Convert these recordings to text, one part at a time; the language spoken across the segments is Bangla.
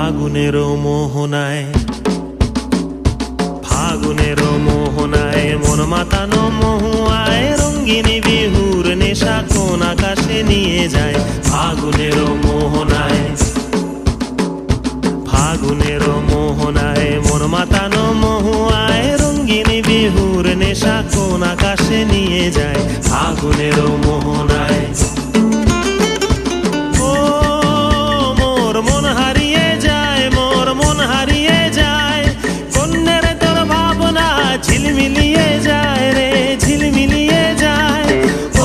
ফাগুনের মোহনায়, ফাগুনের মোহনায় মন মাতানো মহুয়ায় রঙ্গিনী বিহুর নেশা কোন আকাশে নিয়ে যায়। ফাগুনের মোহনায়, ফাগুনের মোহনায় মন মাতানো মহুয়ায় রঙ্গিনী বিহুর নেশা কোন আকাশে নিয়ে যায়। ফাগুনের মোহনায় ঝিলমিলিয়ে যায় রে, ঝিলমিলিয়ে যায়।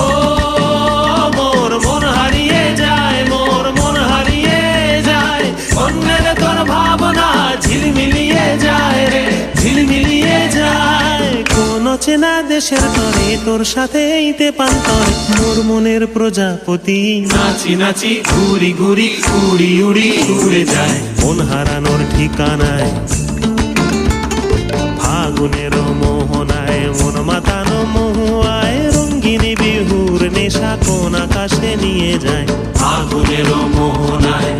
ও মোর মন হারিয়ে যায়, মোর মন হারিয়ে যায়। অন্যের তোর ভাবনা ঝিলমিলিয়ে যায় রে, ঝিলমিলিয়ে যায়। কোন চেনা দেশের তরে তোর সাথে ইতে পান্তর মোর মনের প্রজাপতি নাচি নাচি ঘুরি ঘুরি উড়ি উড়ি উড়ে যায় মন হারানোর ঠিকানায়। ফাগুনের মোহনায় মন মাতানো মহুয়ায় রঙ্গিনী বিহুর নেশা কোন আকাশে নিয়ে যায়। ফাগুনের মোহনায়।